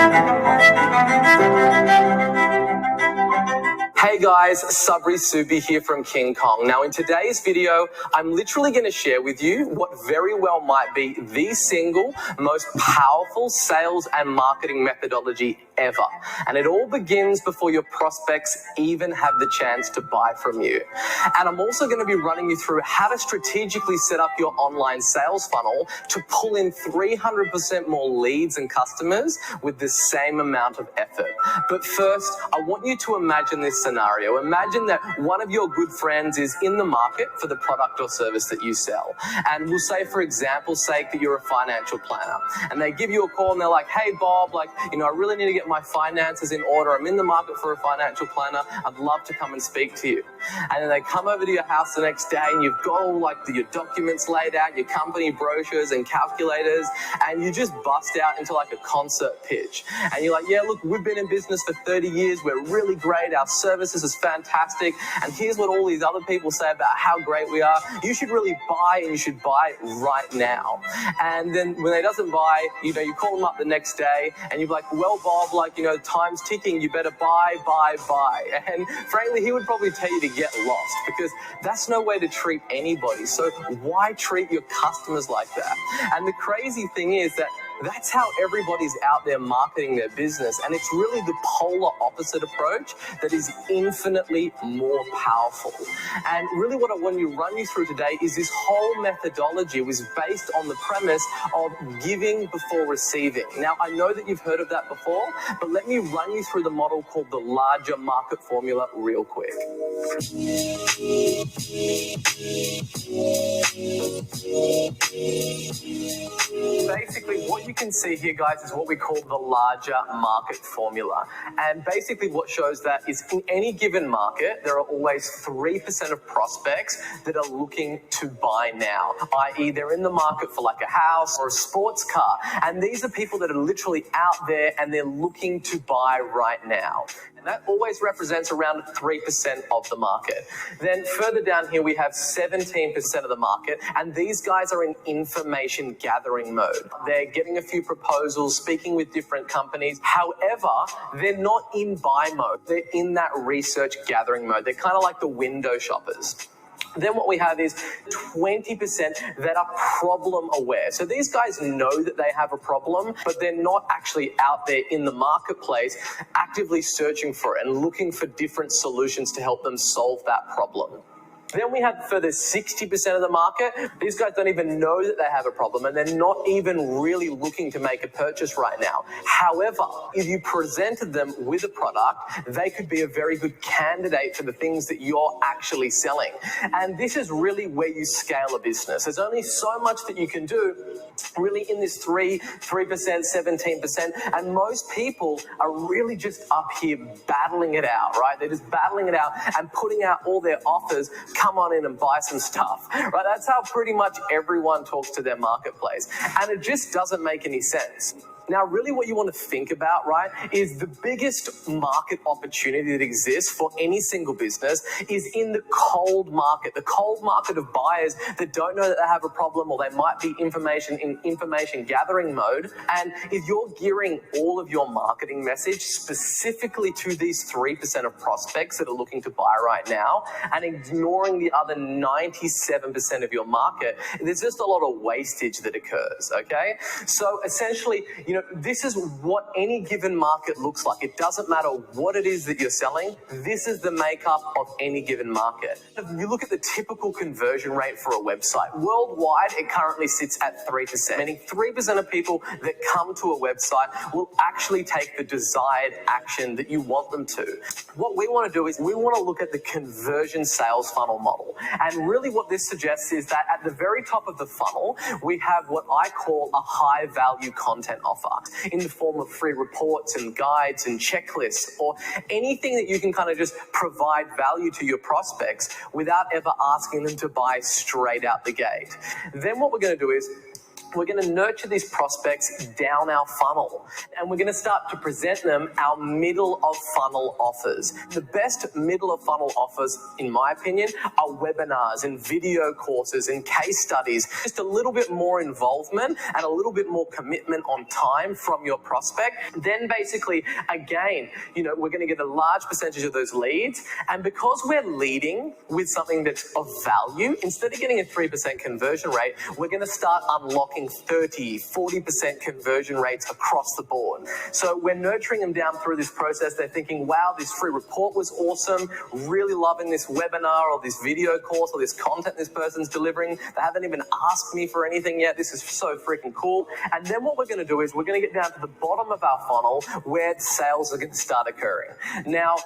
Hey guys, Suby here from King Kong. Now in today's video, I'm literally going to share with you what very well might be the single most powerful sales and marketing methodology ever. And it all begins before your prospects even have the chance to buy from you. And I'm also going to be running you through how to strategically set up your online sales funnel to pull in 300% more leads and customers with the same amount of effort. But first, I want you to imagine this scenario. Imagine that one of your good friends is in the market for the product or service that you sell. And we'll say, for example's sake, that you're a financial planner. And they give you a call and they're like, hey, Bob, I really need to get my finances in order. I'm in the market for a financial planner. I'd love to come and speak to you. And then they come over to your house the next day and you've got all your documents laid out, your company brochures and calculators, and you just bust out into a concert pitch. And you're like, yeah, look, we've been in business for 30 years. We're really great. Our services is fantastic. And here's what all these other people say about how great we are. You should really buy, and you should buy right now. And then when they doesn't buy, you call them up the next day and you're like, well, Bob, time's ticking. You better buy. And frankly, he would probably tell you to get lost, because that's no way to treat anybody. So why treat your customers like that? And the crazy thing is that that's how everybody's out there marketing their business. And it's really the polar opposite approach that is infinitely more powerful. And really what I want to run you through today is this whole methodology was based on the premise of giving before receiving. Now, I know that you've heard of that before, but let me run you through the model called the larger market formula real quick. Basically, what you can see here, guys, is what we call the larger market formula. And basically what shows that is in any given market, there are always 3% of prospects that are looking to buy now, i.e. they're in the market for a house or a sports car. And these are people that are literally out there and they're looking to buy right now. And that always represents around 3% of the market. Then further down here, we have 17% of the market, and these guys are in information gathering mode. They're getting a few proposals, speaking with different companies. However, they're not in buy mode. They're in that research gathering mode. They're kind of like the window shoppers. Then what we have is 20% that are problem aware. So these guys know that they have a problem, but they're not actually out there in the marketplace actively searching for it and looking for different solutions to help them solve that problem. Then we have further 60% of the market. These guys don't even know that they have a problem, and they're not even really looking to make a purchase right now. However, if you presented them with a product, they could be a very good candidate for the things that you're actually selling. And this is really where you scale a business. There's only so much that you can do really in this 3%, 17%. And most people are really just up here battling it out, right? They're just battling it out and putting out all their offers. Come on in and buy some stuff, right? That's how pretty much everyone talks to their marketplace. And it just doesn't make any sense. Now, really what you want to think about, right, is the biggest market opportunity that exists for any single business is in the cold market of buyers that don't know that they have a problem, or they might be in information gathering mode. And if you're gearing all of your marketing message specifically to these 3% of prospects that are looking to buy right now and ignoring the other 97% of your market, there's just a lot of wastage that occurs, okay? So essentially, this is what any given market looks like. It doesn't matter what it is that you're selling. This is the makeup of any given market. If you look at the typical conversion rate for a website, worldwide, it currently sits at 3%, meaning 3% of people that come to a website will actually take the desired action that you want them to. What we want to do is we want to look at the conversion sales funnel model. And really what this suggests is that at the very top of the funnel, we have what I call a high value content offer in the form of free reports and guides and checklists, or anything that you can kind of just provide value to your prospects without ever asking them to buy straight out the gate. Then what we're going to do is we're going to nurture these prospects down our funnel, and we're going to start to present them our middle of funnel offers. The best middle of funnel offers, in my opinion, are webinars and video courses and case studies. Just a little bit more involvement and a little bit more commitment on time from your prospect. Then basically, again, we're going to get a large percentage of those leads. And because we're leading with something that's of value, instead of getting a 3% conversion rate, we're going to start unlocking 30, 40% conversion rates across the board. So we're nurturing them down through this process. They're thinking, wow, this free report was awesome. Really loving this webinar or this video course or this content this person's delivering. They haven't even asked me for anything yet. This is so freaking cool. And then what we're going to do is we're going to get down to the bottom of our funnel where sales are going to start occurring. Now,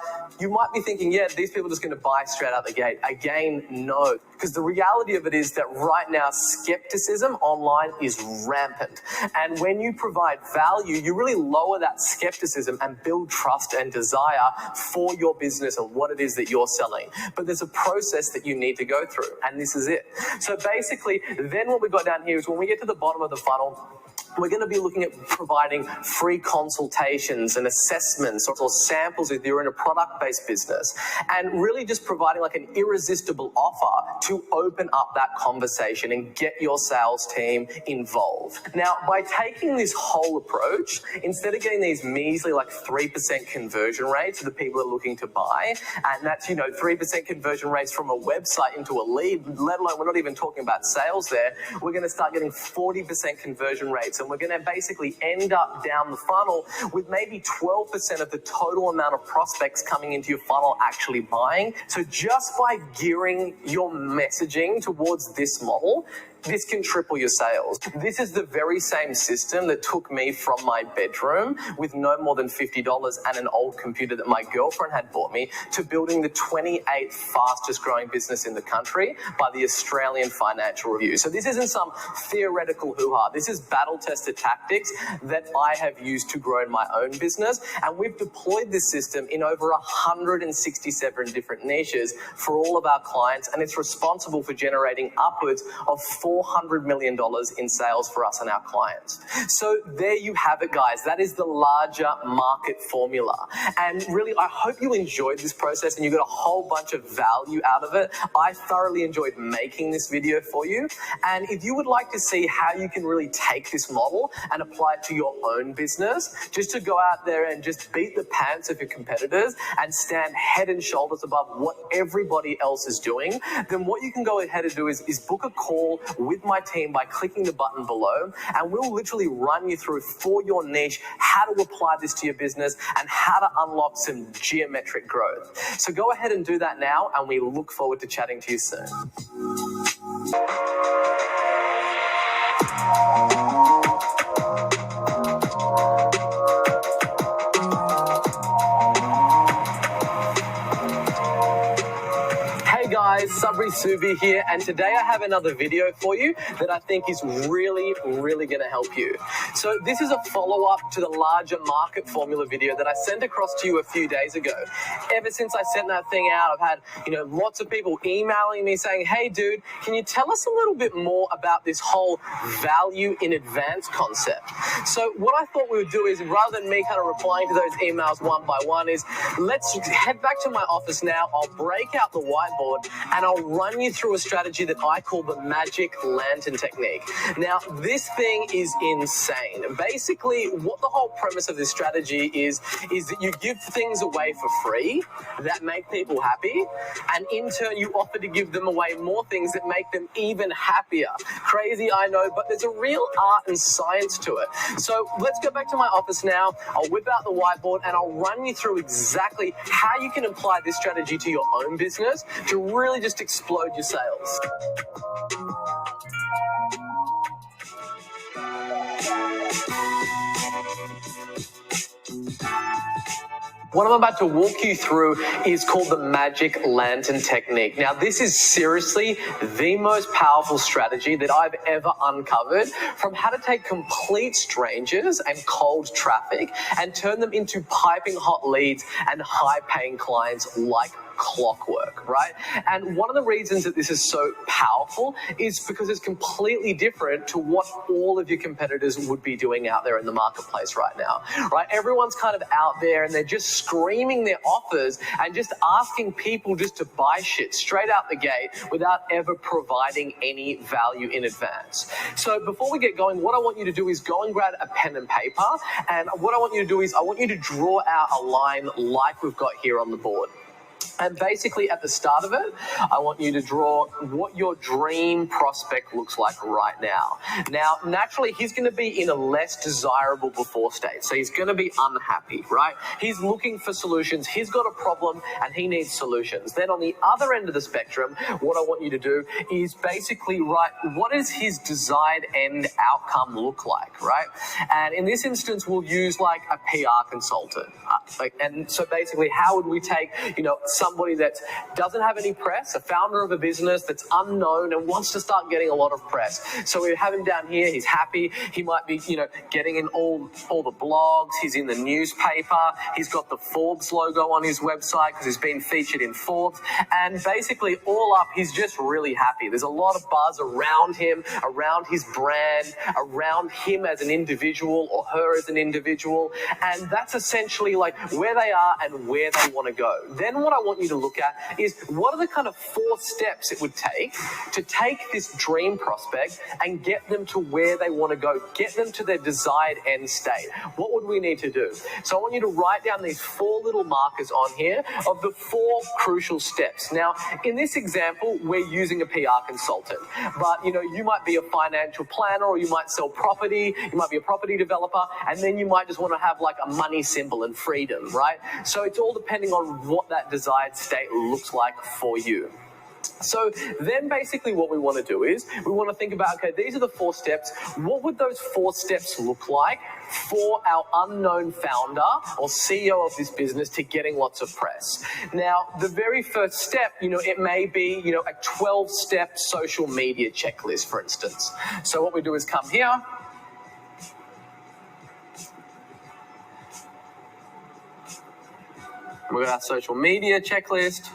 you might be thinking, yeah, these people are just going to buy straight out the gate. Again, no. Because the reality of it is that right now, skepticism online is rampant. And when you provide value, you really lower that skepticism and build trust and desire for your business and what it is that you're selling. But there's a process that you need to go through, and this is it. So basically, then what we got down here is when we get to the bottom of the funnel, we're going to be looking at providing free consultations and assessments or samples if you're in a product-based business, and really just providing like an irresistible offer to open up that conversation and get your sales team involved. Now, by taking this whole approach, instead of getting these measly like 3% conversion rates of the people that are looking to buy, and that's 3% conversion rates from a website into a lead, let alone we're not even talking about sales there, we're going to start getting 40% conversion rates. And we're going to basically end up down the funnel with maybe 12% of the total amount of prospects coming into your funnel actually buying. So just by gearing your messaging towards this model, this can triple your sales. This is the very same system that took me from my bedroom with no more than $50 and an old computer that my girlfriend had bought me to building the 28th fastest growing business in the country by the Australian Financial Review. So this isn't some theoretical hoo-ha. This is battle-tested tactics that I have used to grow in my own business. And we've deployed this system in over 167 different niches for all of our clients. And it's responsible for generating upwards of $400 million in sales for us and our clients. So there you have it, guys. That is the larger market formula. And really, I hope you enjoyed this process and you got a whole bunch of value out of it. I thoroughly enjoyed making this video for you. And if you would like to see how you can really take this model and apply it to your own business, just to go out there and just beat the pants of your competitors and stand head and shoulders above what everybody else is doing, then what you can go ahead and do is book a call with my team by clicking the button below, and we'll literally run you through for your niche how to apply this to your business and how to unlock some geometric growth. So go ahead and do that now, and we look forward to chatting to you soon. Hey guys, Suby here, and today I have another video for you that I think is really going to help you. So this is a follow-up to the larger market formula video that I sent across to you a few days ago. Ever since I sent that thing out, I've had lots of people emailing me saying, hey dude, can you tell us a little bit more about this whole value in advance concept? So what I thought we would do is, rather than me kind of replying to those emails one by one, is let's head back to my office now. I'll break out the whiteboard and I'll run you through a strategy that I call the magic lantern technique. Now, this thing is insane. Basically, what the whole premise of this strategy is that you give things away for free that make people happy, and in turn, you offer to give them away more things that make them even happier. Crazy, I know, but there's a real art and science to it. So let's go back to my office now. I'll whip out the whiteboard and I'll run you through exactly how you can apply this strategy to your own business to really just explode your sales. What I'm about to walk you through is called the magic lantern technique. Now, this is seriously the most powerful strategy that I've ever uncovered, from how to take complete strangers and cold traffic and turn them into piping hot leads and high-paying clients like clockwork, right? And one of the reasons that this is so powerful is because it's completely different to what all of your competitors would be doing out there in the marketplace right now, right? Everyone's kind of out there and they're just screaming their offers and just asking people just to buy shit straight out the gate without ever providing any value in advance. So before we get going, what I want you to do is go and grab a pen and paper, and what I want you to do is I want you to draw out a line like we've got here on the board. And basically at the start of it, I want you to draw what your dream prospect looks like right now. Now, naturally, he's going to be in a less desirable before state. So he's going to be unhappy, right? He's looking for solutions. He's got a problem and he needs solutions. Then on the other end of the spectrum, what I want you to do is basically write what does his desired end outcome look like, right? And in this instance, we'll use like a PR consultant. And so basically, how would we take, somebody that doesn't have any press, a founder of a business that's unknown and wants to start getting a lot of press. So we have him down here, he's happy, he might be, getting in all the blogs, he's in the newspaper, he's got the Forbes logo on his website because he's been featured in Forbes, and basically all up, he's just really happy. There's a lot of buzz around him, around his brand, around him as an individual or her as an individual, and that's essentially like where they are and where they want to go. Then what I want you to look at is what are the kind of 4 steps it would take to take this dream prospect and get them to where they want to go, get them to their desired end state. What would we need to do? So I want you to write down these 4 little markers on here of the 4 crucial steps. Now, in this example, we're using a PR consultant, but you might be a financial planner, or you might sell property, you might be a property developer, and then you might just want to have like a money symbol and freedom, right? So it's all depending on what that desired state looks like for you. So then basically what we want to do is we want to think about, okay, these are the 4 steps. What would those 4 steps look like for our unknown founder or CEO of this business to getting lots of press? Now, the very first step, it may be, a 12-step social media checklist, for instance. So what we do is come here. We've got our social media checklist.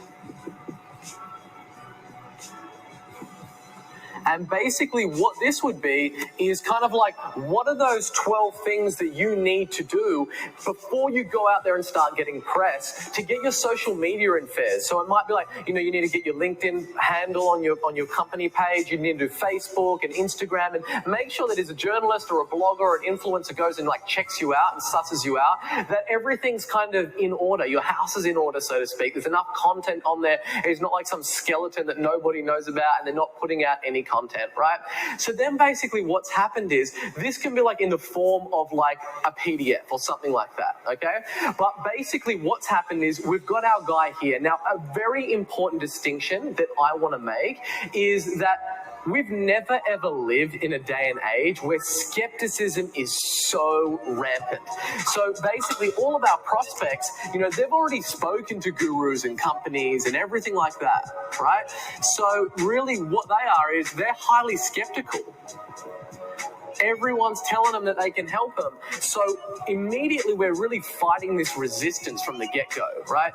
And basically what this would be is kind of like, what are those 12 things that you need to do before you go out there and start getting press to get your social media in fares? So it might be like, you need to get your LinkedIn handle on your company page. You need to do Facebook and Instagram, and make sure that as a journalist or a blogger or an influencer goes and like checks you out and susses you out, that everything's kind of in order. Your house is in order, so to speak. There's enough content on there. It's not like some skeleton that nobody knows about and they're not putting out any content, right? So then basically what's happened is this can be like in the form of like a PDF or something like that, okay? But basically what's happened is we've got our guy here. Now, a very important distinction that I want to make is that we've never ever lived in a day and age where skepticism is so rampant. So basically all of our prospects, they've already spoken to gurus and companies and everything like that, right? So really what they are is they're highly skeptical. Everyone's telling them that they can help them. So immediately we're really fighting this resistance from the get-go, right?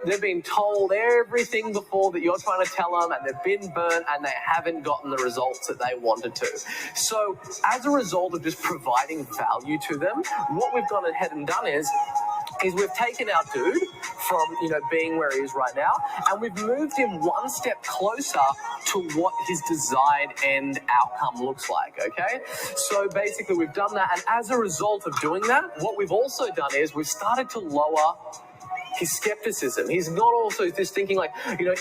They've been told everything before that you're trying to tell them, and they've been burnt and they haven't gotten the results that they wanted to. So as a result of just providing value to them, what we've gone ahead and done is we've taken our dude from, being where he is right now, and we've moved him one step closer to what his desired end outcome looks like, okay? So basically we've done that, and as a result of doing that, what we've also done is we've started to lower his skepticism. He's not also just thinking like,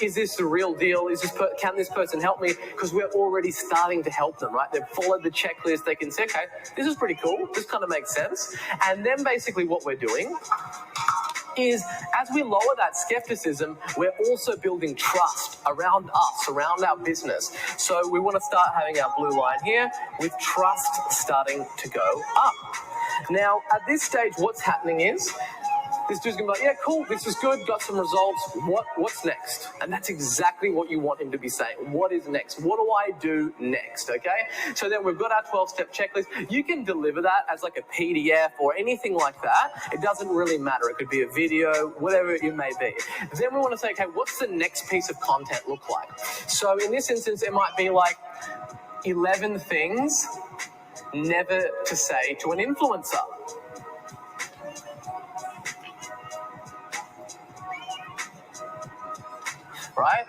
is this the real deal? Can this person help me? Because we're already starting to help them, right? They've followed the checklist. They can say, okay, this is pretty cool. This kind of makes sense. And then basically what we're doing is as we lower that skepticism, we're also building trust around us, around our business. So we want to start having our blue line here with trust starting to go up. Now, at this stage, what's happening is This dude's gonna be like, yeah, cool, this is good, got some results. What's next? And that's exactly what you want him to be saying. What is next? What do I do next? Okay? So then we've got our 12-step checklist. You can deliver that as like a PDF or anything like that. It doesn't really matter. It could be a video, whatever it may be. Then we want to say, okay, what's the next piece of content look like? So in this instance, it might be like 11 things never to say to an influencer. Right?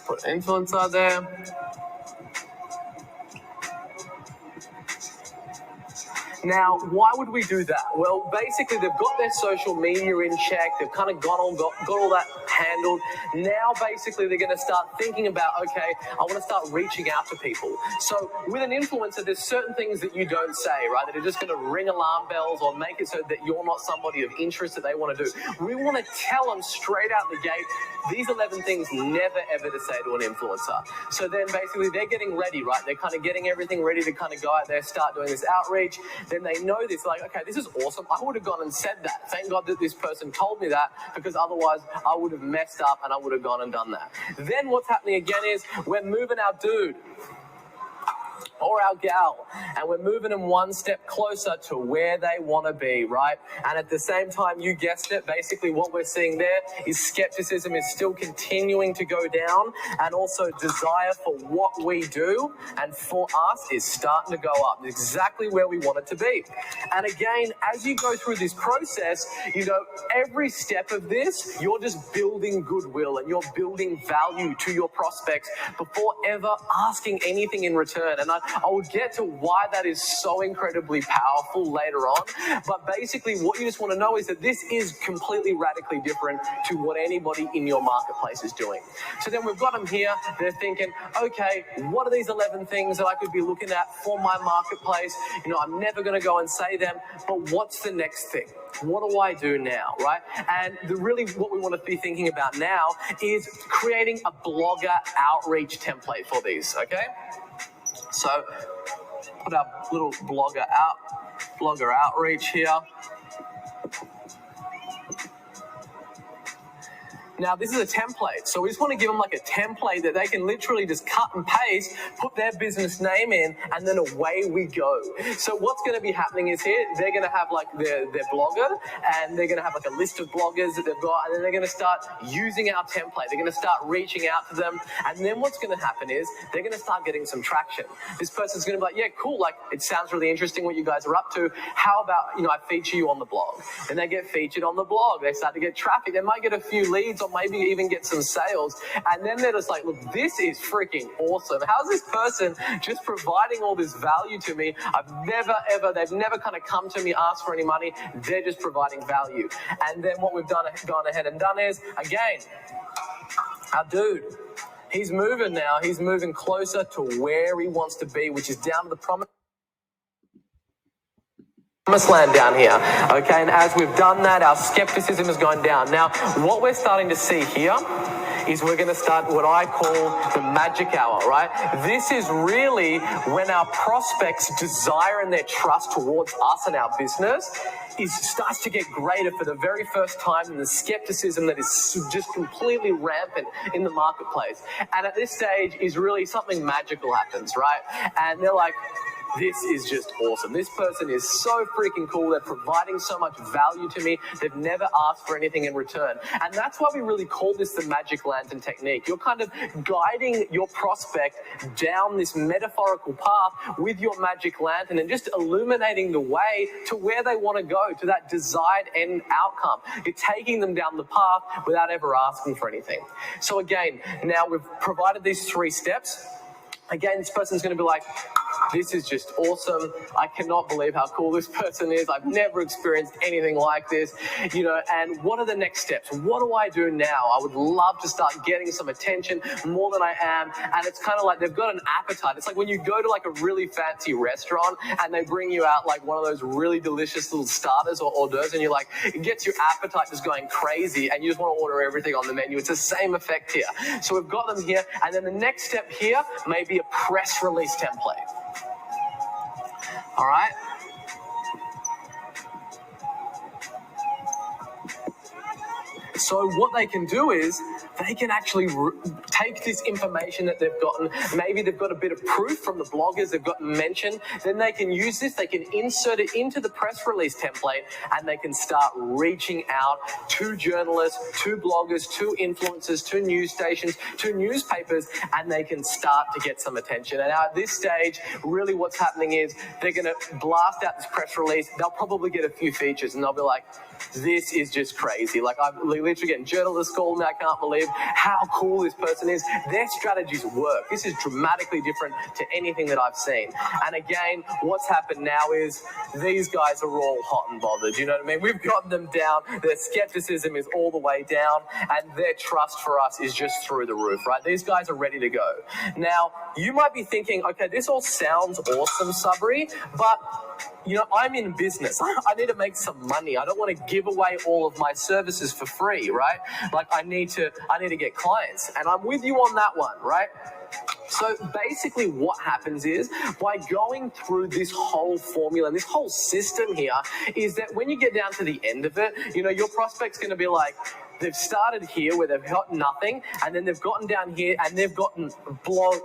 Put influencer there. Now, why would we do that? Well, basically, they've got their social media in check. They've kind of got all that handled. Now, basically, they're going to start thinking about, okay, I want to start reaching out to people. So with an influencer, there's certain things that you don't say, right, that are just going to ring alarm bells or make it so that you're not somebody of interest that they want to do. We want to tell them straight out the gate, these 11 things never, ever to say to an influencer. So then basically they're getting ready, right? They're kind of getting everything ready to kind of go out there, start doing this outreach. Then they know this, like, okay, this is awesome. I would have gone and said that. Thank God that this person told me that, because otherwise I would have messed up and I would have gone and done that. Then what's happening again is we're moving our dude or our gal, and we're moving them one step closer to where they want to be, right? And at the same time, you guessed it, basically what we're seeing there is skepticism is still continuing to go down, and also desire for what we do and for us is starting to go up. It's exactly where we want it to be. And again, as you go through this process, you know, every step of this, you're just building goodwill and you're building value to your prospects before ever asking anything in return. And I will get to why that is so incredibly powerful later on. But basically what you just want to know is that this is completely radically different to what anybody in your marketplace is doing. So then we've got them here. They're thinking, okay, what are these 11 things that I could be looking at for my marketplace? You know, I'm never going to go and say them, but what's the next thing? What do I do now, right? And really what we want to be thinking about now is creating a blogger outreach template for these, okay? So put our little blogger outreach here. Now, this is a template, so we just want to give them like a template that they can literally just cut and paste, put their business name in, and then away we go. So what's going to be happening is here, they're going to have like their blogger, and they're going to have like a list of bloggers that they've got, and then they're going to start using our template. They're going to start reaching out to them, and then what's going to happen is they're going to start getting some traction. This person's going to be like, yeah, cool, like it sounds really interesting what you guys are up to. How about, you know, I feature you on the blog? And they get featured on the blog. They start to get traffic. They might get a few leads, or maybe even get some sales, and then they're just like, look, this is freaking awesome. How's this person just providing all this value to me? They've never kind of come to me, asked for any money. They're just providing value. And then what we've gone ahead and done is, again, our dude, he's moving now. He's moving closer to where he wants to be, which is down to the promised land down here, okay? And as we've done that, our skepticism is going down. Now, what we're starting to see here is we're going to start what I call the magic hour, right? This is really when our prospects' desire and their trust towards us and our business starts to get greater for the very first time, and the skepticism that is just completely rampant in the marketplace. And at this stage is really something magical happens, right? And they're like, this is just awesome. This person is so freaking cool. They're providing so much value to me. They've never asked for anything in return. And that's why we really call this the magic lantern technique. You're kind of guiding your prospect down this metaphorical path with your magic lantern and just illuminating the way to where they want to go, to that desired end outcome. You're taking them down the path without ever asking for anything. So again, now we've provided these 3 steps. Again, this person's going to be like, this is just awesome. I cannot believe how cool this person is. I've never experienced anything like this, you know, and what are the next steps? What do I do now? I would love to start getting some attention more than I am. And it's kind of like they've got an appetite. It's like when you go to like a really fancy restaurant and they bring you out like one of those really delicious little starters or hors d'oeuvres, and you're like, it gets your appetite just going crazy and you just want to order everything on the menu. It's the same effect here. So we've got them here. And then the next step here may be a press release template. All right. So what they can do is they can actually take this information that they've gotten, maybe they've got a bit of proof from the bloggers they've gotten mentioned, then they can use this, they can insert it into the press release template, and they can start reaching out to journalists, to bloggers, to influencers, to news stations, to newspapers, and they can start to get some attention. And now at this stage, really what's happening is they're going to blast out this press release. They'll probably get a few features, and they'll be like, this is just crazy. Like, I'm literally getting journalists calling me. I can't believe how cool this person is. Their strategies work. This is dramatically different to anything that I've seen. And again, what's happened now is these guys are all hot and bothered. You know what I mean? We've gotten them down. Their skepticism is all the way down, and their trust for us is just through the roof, right? These guys are ready to go. Now, you might be thinking, okay, this all sounds awesome, Suby, but you know, I'm in business. I need to make some money. I don't want to give away all of my services for free, right? Like, I need to get clients, and I'm with you on that one, right? So basically what happens is, by going through this whole formula and this whole system here, is that when you get down to the end of it, you know, your prospect's going to be like, they've started here where they've got nothing, and then they've gotten down here and they've gotten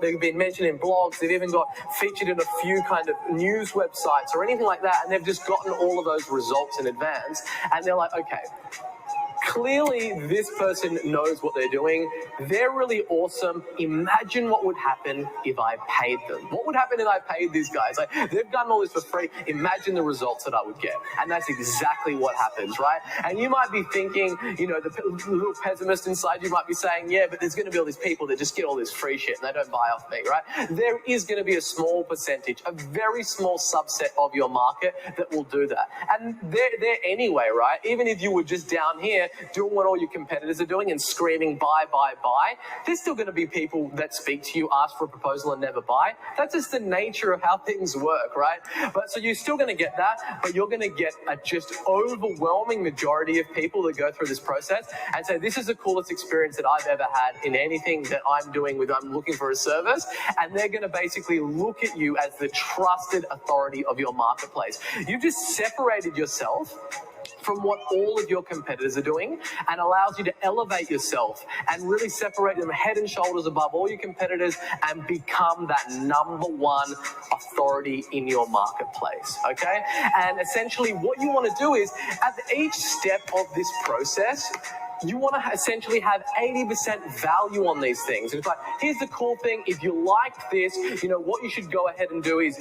they've been mentioned in blogs, they've even got featured in a few kind of news websites or anything like that, and they've just gotten all of those results in advance, and they're like, okay, clearly this person knows what they're doing. They're really awesome. Imagine what would happen if I paid them. What would happen if I paid these guys? Like, they've done all this for free. Imagine the results that I would get. And that's exactly what happens, right? And you might be thinking, you know, the little pessimist inside you might be saying, yeah, but there's going to be all these people that just get all this free shit and they don't buy off me, right? There is going to be a small percentage, a very small subset of your market that will do that. And they're there anyway, right? Even if you were just down here doing what all your competitors are doing and screaming buy, buy, buy, there's still going to be people that speak to you, ask for a proposal and never buy. That's just the nature of how things work, right? But so you're still going to get that, but you're going to get a just overwhelming majority of people that go through this process and say, this is the coolest experience that I've ever had in anything that I'm doing with, I'm looking for a service. And they're going to basically look at you as the trusted authority of your marketplace. You've just separated yourself from what all of your competitors are doing, and allows you to elevate yourself and really separate them head and shoulders above all your competitors and become that #1 authority in your marketplace, okay? And essentially what you want to do is, at each step of this process, you want to essentially have 80% value on these things. And it's like, here's the cool thing. If you like this, you know, what you should go ahead and do is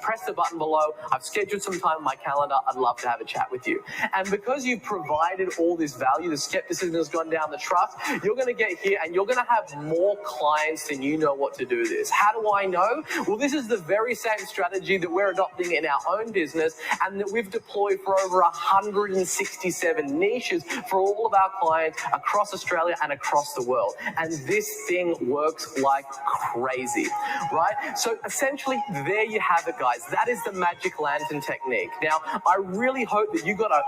press the button below. I've scheduled some time in my calendar. I'd love to have a chat with you. And because you've provided all this value, the skepticism has gone down, the trust, you're going to get here and you're going to have more clients than you know what to do this. How do I know? Well, this is the very same strategy that we're adopting in our own business and that we've deployed for over 167 niches for all of our clients across Australia and across the world. And this thing works like crazy, right? So essentially, there you have it, guys. That is the magic lantern technique. Now, I really hope that you got a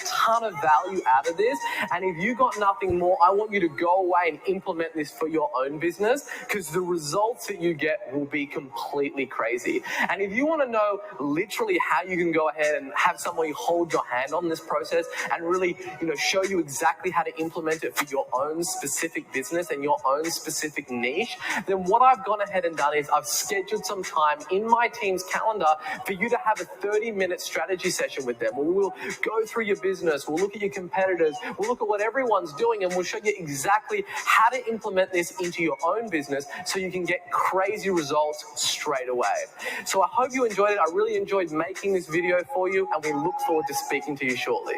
ton of value out of this. And if you got nothing more, I want you to go away and implement this for your own business, because the results that you get will be completely crazy. And if you want to know literally how you can go ahead and have somebody hold your hand on this process and really, you know, show you exactly how to implement it for your own specific business and your own specific niche, then what I've gone ahead and done is I've scheduled some time in my team's calendar for you to have a 30-minute strategy session with them, where we'll go through your business, we'll look at your competitors, we'll look at what everyone's doing, and we'll show you exactly how to implement this into your own business so you can get crazy results straight away. So I hope you enjoyed it. I really enjoyed making this video for you, and we look forward to speaking to you shortly.